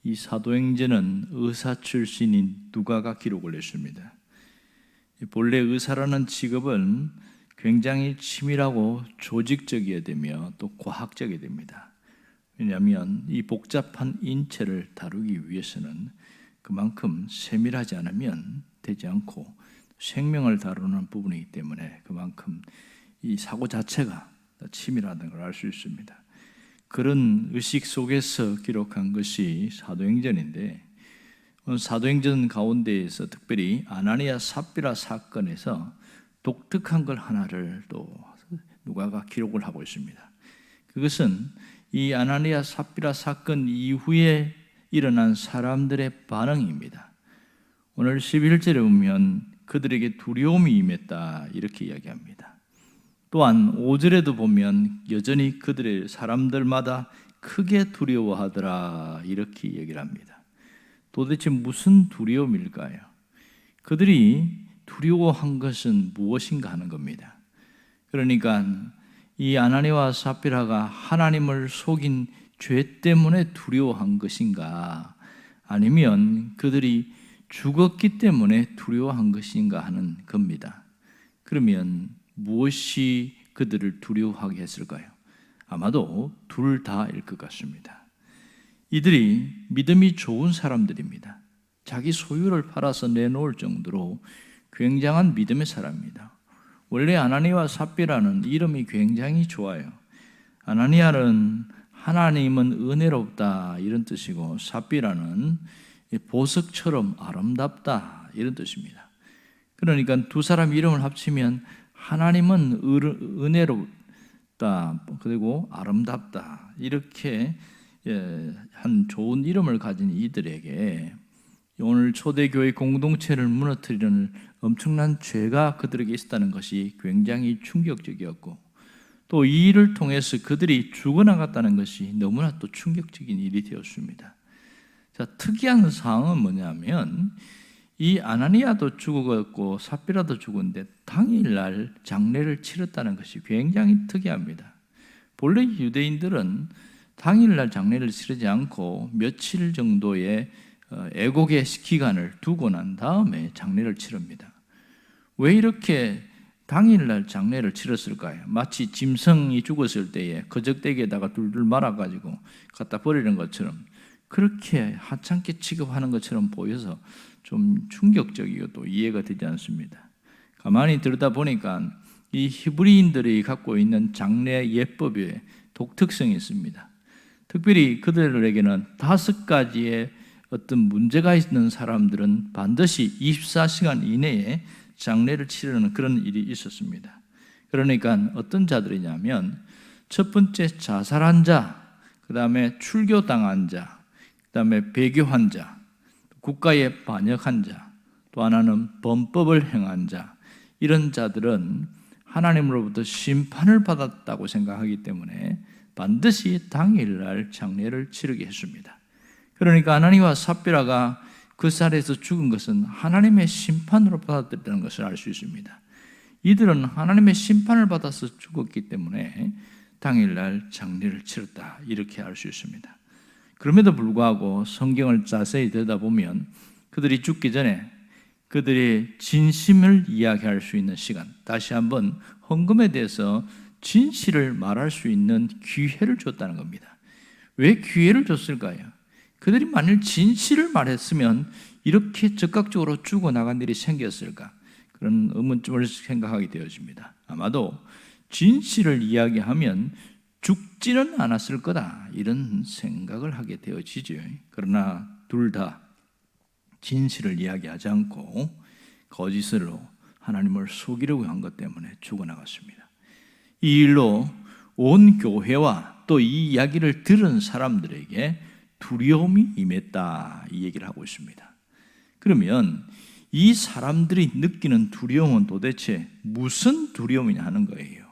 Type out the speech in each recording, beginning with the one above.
이 사도행전은 의사 출신인 누가가 기록을 했습니다. 본래 의사라는 직업은 굉장히 치밀하고 조직적이어야 되며 또 과학적이어야 됩니다. 왜냐하면 이 복잡한 인체를 다루기 위해서는 그만큼 세밀하지 않으면 되지 않고 생명을 다루는 부분이기 때문에 그만큼 이 사고 자체가 치밀하다는 걸 알 수 있습니다. 그런 의식 속에서 기록한 것이 사도행전인데, 사도행전 가운데에서 특별히 아나니아 삽비라 사건에서 독특한 걸 하나를 또 누가가 기록을 하고 있습니다. 그것은 이 아나니아 삽비라 사건 이후에 일어난 사람들의 반응입니다. 오늘 11절에 보면 그들에게 두려움이 임했다 이렇게 이야기합니다. 또한 5절에도 보면 여전히 그들의 사람들마다 크게 두려워하더라 이렇게 얘기를 합니다. 도대체 무슨 두려움일까요? 그들이 두려워한 것은 무엇인가 하는 겁니다. 그러니까 이 아나니아와 삽비라가 하나님을 속인 죄 때문에 두려워한 것인가, 아니면 그들이 죽었기 때문에 두려워한 것인가 하는 겁니다. 그러면 무엇이 그들을 두려워하게 했을까요? 아마도 둘 다일 것 같습니다. 이들이 믿음이 좋은 사람들입니다. 자기 소유를 팔아서 내놓을 정도로 굉장한 믿음의 사람입니다. 원래 아나니아와 삽비라는 이름이 굉장히 좋아요. 아나니아는 하나님은 은혜롭다 이런 뜻이고, 삽비라는 보석처럼 아름답다 이런 뜻입니다. 그러니까 두 사람 이름을 합치면 하나님은 은혜롭다 그리고 아름답다 이렇게 한 좋은 이름을 가진 이들에게 오늘 초대교회 공동체를 무너뜨리는 엄청난 죄가 그들에게 있었다는 것이 굉장히 충격적이었고, 또 이 일을 통해서 그들이 죽어나갔다는 것이 너무나 또 충격적인 일이 되었습니다. 자, 특이한 사항은 뭐냐면 이 아나니아도 죽었고 삽비라도 죽었는데 당일날 장례를 치렀다는 것이 굉장히 특이합니다. 본래 유대인들은 당일날 장례를 치르지 않고 며칠 정도의 애곡의 기간을 두고 난 다음에 장례를 치릅니다. 왜 이렇게 당일날 장례를 치렀을까요? 마치 짐승이 죽었을 때에 거적대기에다가 둘둘 말아가지고 갖다 버리는 것처럼 그렇게 하찮게 취급하는 것처럼 보여서 좀 충격적이고 또 이해가 되지 않습니다. 가만히 들여다보니까 이 히브리인들이 갖고 있는 장례 예법에 독특성이 있습니다. 특별히 그들에게는 5가지의 어떤 문제가 있는 사람들은 반드시 24시간 이내에 장례를 치르는 그런 일이 있었습니다. 그러니까 어떤 자들이냐면 첫 번째 자살한 자, 그 다음에 출교당한 자, 그 다음에 배교한 자, 국가에 반역한 자, 또 하나는 범법을 행한 자, 이런 자들은 하나님으로부터 심판을 받았다고 생각하기 때문에 반드시 당일날 장례를 치르게 했습니다. 그러니까 아나니아와 삽비라가 그 쌀에서 죽은 것은 하나님의 심판으로 받았다는 것을 알 수 있습니다. 이들은 하나님의 심판을 받아서 죽었기 때문에 당일날 장례를 치렀다 이렇게 알 수 있습니다. 그럼에도 불구하고 성경을 자세히 들여다보면 그들이 죽기 전에 그들의 진심을 이야기할 수 있는 시간, 다시 한번 헌금에 대해서 진실을 말할 수 있는 기회를 줬다는 겁니다. 왜 기회를 줬을까요? 그들이 만일 진실을 말했으면 이렇게 즉각적으로 죽어나간 일이 생겼을까? 그런 의문점을 생각하게 되어집니다. 아마도 진실을 이야기하면 죽지는 않았을 거다 이런 생각을 하게 되어지죠. 그러나 둘 다 진실을 이야기하지 않고 거짓으로 하나님을 속이려고 한 것 때문에 죽어나갔습니다. 이 일로 온 교회와 또 이 이야기를 들은 사람들에게 두려움이 임했다 이 얘기를 하고 있습니다. 그러면 이 사람들이 느끼는 두려움은 도대체 무슨 두려움이냐 하는 거예요.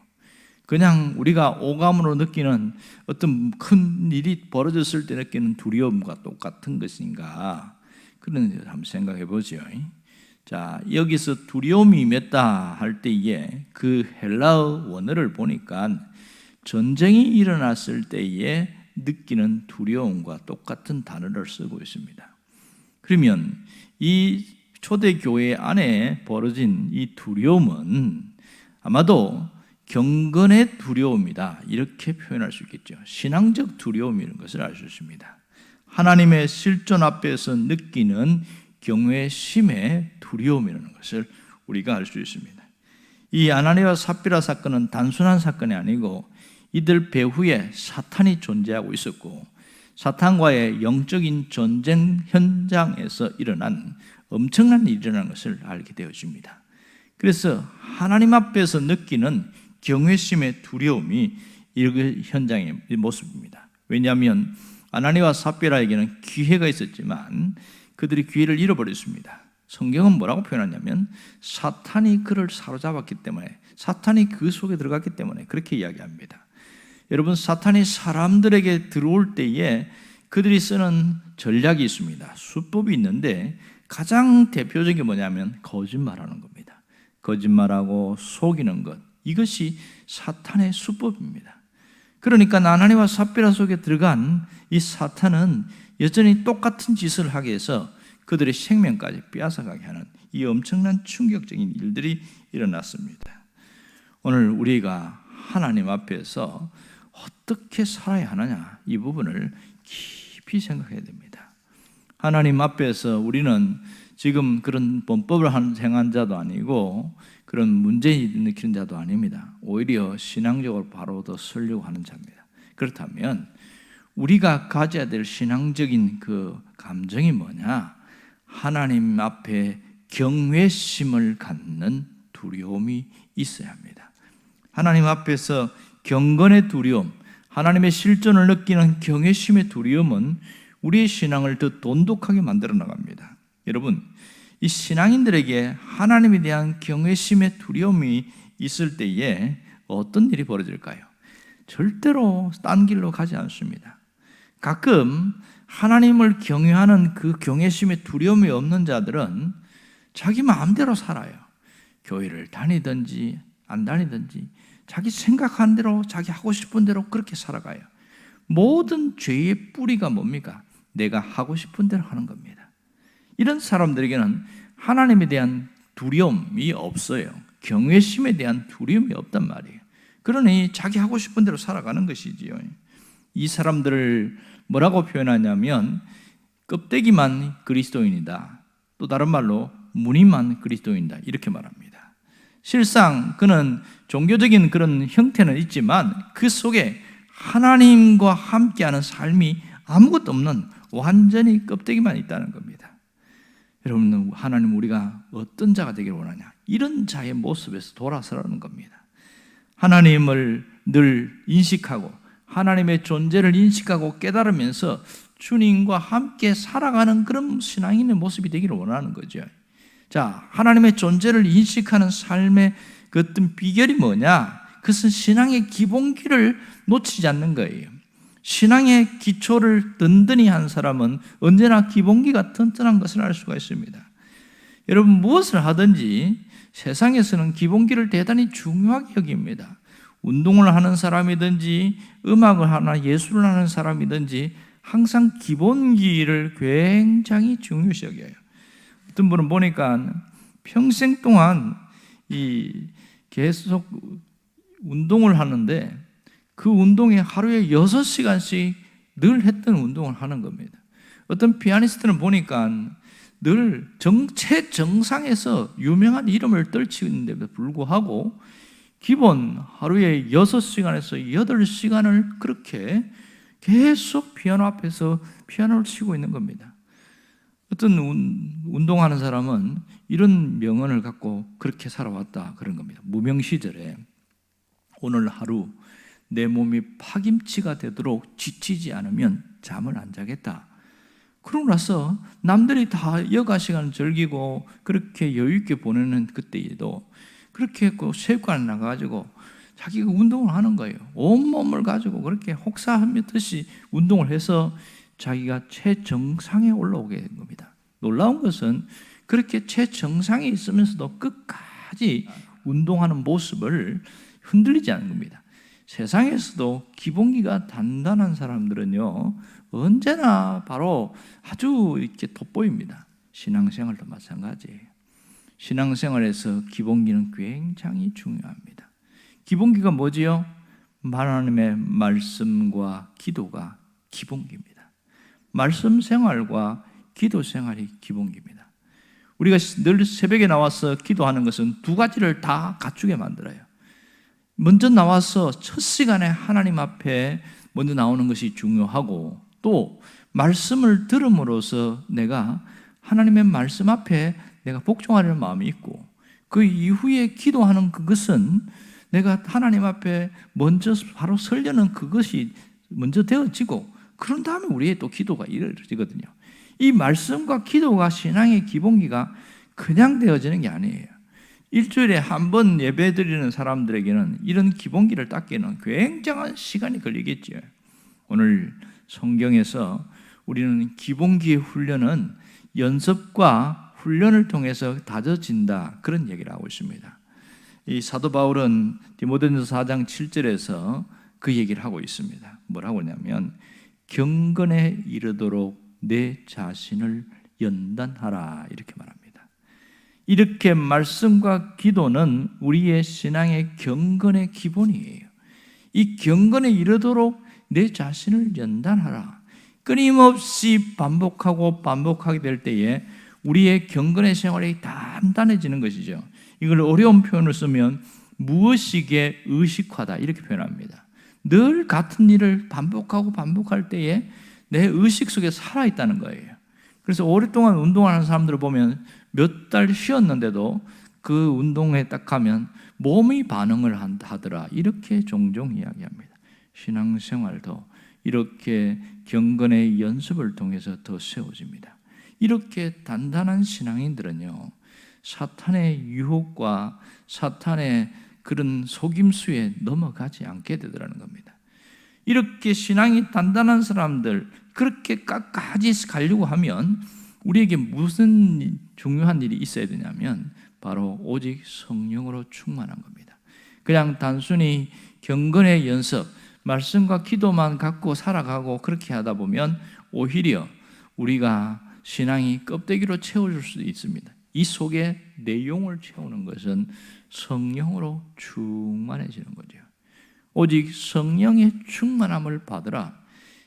그냥 우리가 오감으로 느끼는 어떤 큰 일이 벌어졌을 때 느끼는 두려움과 똑같은 것인가, 그런 일 한번 생각해 보죠. 자, 여기서 두려움이 임했다 할 때에 그 헬라어 원어를 보니까 전쟁이 일어났을 때에 느끼는 두려움과 똑같은 단어를 쓰고 있습니다. 그러면 이 초대교회 안에 벌어진 이 두려움은 아마도 경건의 두려움이다, 이렇게 표현할 수 있겠죠. 신앙적 두려움이라는 것을 알 수 있습니다. 하나님의 실존 앞에서 느끼는 경외심의 두려움이라는 것을 우리가 알 수 있습니다. 이 아나니아와 삽비라 사건은 단순한 사건이 아니고 이들 배후에 사탄이 존재하고 있었고, 사탄과의 영적인 전쟁 현장에서 일어난 엄청난 일이라는 것을 알게 되어집니다. 그래서 하나님 앞에서 느끼는 경외심의 두려움이 이 현장의 모습입니다. 왜냐하면 아나니아와 삽비라에게는 기회가 있었지만 그들이 기회를 잃어버렸습니다. 성경은 뭐라고 표현하냐면 사탄이 그를 사로잡았기 때문에, 사탄이 그 속에 들어갔기 때문에 그렇게 이야기합니다. 여러분, 사탄이 사람들에게 들어올 때에 그들이 쓰는 전략이 있습니다. 수법이 있는데 가장 대표적인 게 뭐냐면 거짓말하는 겁니다. 거짓말하고 속이는 것, 이것이 사탄의 수법입니다. 그러니까 아나니아와 삽비라 속에 들어간 이 사탄은 여전히 똑같은 짓을 하게 해서 그들의 생명까지 빼앗아가게 하는 이 엄청난 충격적인 일들이 일어났습니다. 오늘 우리가 하나님 앞에서 어떻게 살아야 하느냐, 이 부분을 깊이 생각해야 됩니다. 하나님 앞에서 우리는 지금 그런 범법을 행한 자도 아니고 그런 문제를 느끼는 자도 아닙니다. 오히려 신앙적으로 바로 더 서려고 하는 자입니다. 그렇다면 우리가 가져야 될 신앙적인 그 감정이 뭐냐? 하나님 앞에 경외심을 갖는 두려움이 있어야 합니다. 하나님 앞에서 경건의 두려움, 하나님의 실존을 느끼는 경외심의 두려움은 우리의 신앙을 더 돈독하게 만들어 나갑니다. 여러분, 이 신앙인들에게 하나님에 대한 경외심의 두려움이 있을 때에 어떤 일이 벌어질까요? 절대로 딴 길로 가지 않습니다. 가끔 하나님을 경외하는 그 경외심의 두려움이 없는 자들은 자기 마음대로 살아요. 교회를 다니든지 안 다니든지 자기 생각하는 대로, 자기 하고 싶은 대로 그렇게 살아가요. 모든 죄의 뿌리가 뭡니까? 내가 하고 싶은 대로 하는 겁니다. 이런 사람들에게는 하나님에 대한 두려움이 없어요. 경외심에 대한 두려움이 없단 말이에요. 그러니 자기 하고 싶은 대로 살아가는 것이지요. 이 사람들을 뭐라고 표현하냐면 껍데기만 그리스도인이다, 또 다른 말로 무늬만 그리스도인이다, 이렇게 말합니다. 실상 그는 종교적인 그런 형태는 있지만 그 속에 하나님과 함께하는 삶이 아무것도 없는 완전히 껍데기만 있다는 겁니다. 여러분, 하나님 우리가 어떤 자가 되기를 원하냐? 이런 자의 모습에서 돌아서라는 겁니다. 하나님을 늘 인식하고 하나님의 존재를 인식하고 깨달으면서 주님과 함께 살아가는 그런 신앙인의 모습이 되기를 원하는 거죠. 자, 하나님의 존재를 인식하는 삶의 그 어떤 비결이 뭐냐? 그것은 신앙의 기본기를 놓치지 않는 거예요. 신앙의 기초를 든든히 한 사람은 언제나 기본기가 튼튼한 것을 알 수가 있습니다. 여러분, 무엇을 하든지 세상에서는 기본기를 대단히 중요하게 여깁니다. 운동을 하는 사람이든지 음악을 하나 예술을 하는 사람이든지 항상 기본기를 굉장히 중요시 여겨요. 어떤 분은 보니까 평생 동안 계속 운동을 하는데 그 운동에 하루에 6시간씩 늘 했던 운동을 하는 겁니다. 어떤 피아니스트는 보니까 늘 최정상에서 유명한 이름을 떨치는데도 불구하고 기본 하루에 6시간에서 8시간을 그렇게 계속 피아노 앞에서 피아노를 치고 있는 겁니다. 어떤 운동하는 사람은 이런 명언을 갖고 그렇게 살아왔다 그런 겁니다. 무명 시절에 오늘 하루 내 몸이 파김치가 되도록 지치지 않으면 잠을 안 자겠다. 그러고 나서 남들이 다 여가 시간을 즐기고 그렇게 여유 있게 보내는 그때에도 그렇게 체육관에 나가가지고 자기가 운동을 하는 거예요. 온몸을 가지고 그렇게 혹사하듯이 운동을 해서 자기가 최정상에 올라오게 된 겁니다. 놀라운 것은 그렇게 최정상에 있으면서도 끝까지 운동하는 모습을 흔들리지 않는 겁니다. 세상에서도 기본기가 단단한 사람들은요, 언제나 바로 아주 이렇게 돋보입니다. 신앙생활도 마찬가지예요. 신앙생활에서 기본기는 굉장히 중요합니다. 기본기가 뭐지요? 하나님의 말씀과 기도가 기본기입니다. 말씀 생활과 기도 생활이 기본기입니다. 우리가 늘 새벽에 나와서 기도하는 것은 두 가지를 다 갖추게 만들어요. 먼저 나와서 첫 시간에 하나님 앞에 먼저 나오는 것이 중요하고, 또 말씀을 들음으로써 내가 하나님의 말씀 앞에 내가 복종하려는 마음이 있고, 그 이후에 기도하는 그것은 내가 하나님 앞에 먼저 바로 서려는 그것이 먼저 되어지고, 그런 다음에 우리의 또 기도가 이루어지거든요. 이 말씀과 기도가 신앙의 기본기가 그냥 되어지는 게 아니에요. 일주일에 한 번 예배 드리는 사람들에게는 이런 기본기를 닦기는 굉장한 시간이 걸리겠죠. 오늘 성경에서 우리는 기본기의 훈련은 연습과 훈련을 통해서 다져진다, 그런 얘기를 하고 있습니다. 이 사도 바울은 디모데전서 4장 7절에서 그 얘기를 하고 있습니다. 뭐라고 하냐면 경건에 이르도록 내 자신을 연단하라, 이렇게 말합니다. 이렇게 말씀과 기도는 우리의 신앙의 경건의 기본이에요. 이 경건에 이르도록 내 자신을 연단하라. 끊임없이 반복하게 될 때에 우리의 경건의 생활이 단단해지는 것이죠. 이걸 어려운 표현을 쓰면 무의식의 의식화다, 이렇게 표현합니다. 늘 같은 일을 반복할 때에 내 의식 속에 살아있다는 거예요. 그래서 오랫동안 운동하는 사람들을 보면 몇 달 쉬었는데도 그 운동에 딱 가면 몸이 반응을 하더라, 이렇게 종종 이야기합니다. 신앙생활도 이렇게 경건의 연습을 통해서 더 세워집니다. 이렇게 단단한 신앙인들은요, 사탄의 유혹과 사탄의 그런 속임수에 넘어가지 않게 되더라는 겁니다. 이렇게 신앙이 단단한 사람들, 그렇게 끝까지 가려고 하면 우리에게 무슨 중요한 일이 있어야 되냐면 바로 오직 성령으로 충만한 겁니다. 그냥 단순히 경건의 연습, 말씀과 기도만 갖고 살아가고 그렇게 하다 보면 오히려 우리가 신앙이 껍데기로 채워줄 수도 있습니다. 이 속에 내용을 채우는 것은 성령으로 충만해지는 거죠. 오직 성령의 충만함을 받으라.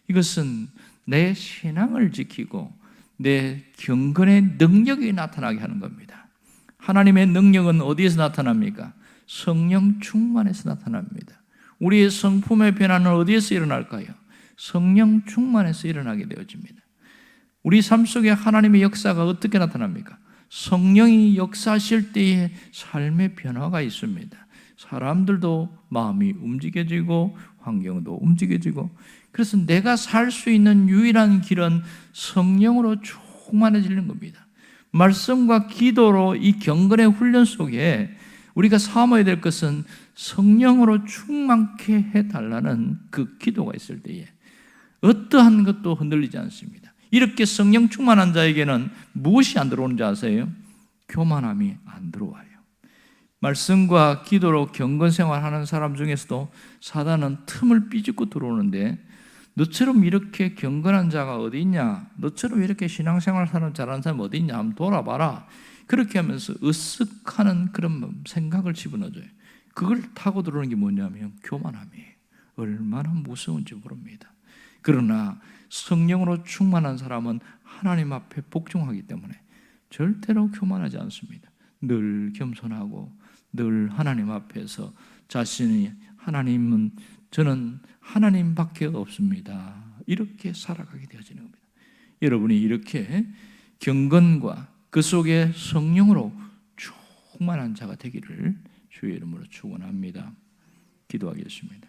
이것은 내 신앙을 지키고 내 경건의 능력이 나타나게 하는 겁니다. 하나님의 능력은 어디에서 나타납니까? 성령 충만에서 나타납니다. 우리의 성품의 변화는 어디에서 일어날까요? 성령 충만에서 일어나게 되어집니다. 우리 삶 속에 하나님의 역사가 어떻게 나타납니까? 성령이 역사하실 때에 삶의 변화가 있습니다. 사람들도 마음이 움직여지고 환경도 움직여지고, 그래서 내가 살 수 있는 유일한 길은 성령으로 충만해지는 겁니다. 말씀과 기도로 이 경건의 훈련 속에 우리가 삼아야 될 것은 성령으로 충만케 해달라는 그 기도가 있을 때에 어떠한 것도 흔들리지 않습니다. 이렇게 성령 충만한 자에게는 무엇이 안 들어오는지 아세요? 교만함이 안 들어와요. 말씀과 기도로 경건 생활하는 사람 중에서도 사단은 틈을 삐집고 들어오는데, 너처럼 이렇게 경건한 자가 어디 있냐, 너처럼 이렇게 신앙생활 잘하는 사람 어디 있냐, 한번 돌아봐라. 그렇게 하면서 으쓱하는 그런 생각을 집어넣어줘요. 그걸 타고 들어오는 게 뭐냐면 교만함이에요. 얼마나 무서운지 모릅니다. 그러나 성령으로 충만한 사람은 하나님 앞에 복종하기 때문에 절대로 교만하지 않습니다. 늘 겸손하고 늘 하나님 앞에서 자신이 저는 하나님밖에 없습니다, 이렇게 살아가게 되어지는 겁니다. 여러분이 이렇게 경건과 그 속에 성령으로 충만한 자가 되기를 주의 이름으로 축원합니다. 기도하겠습니다.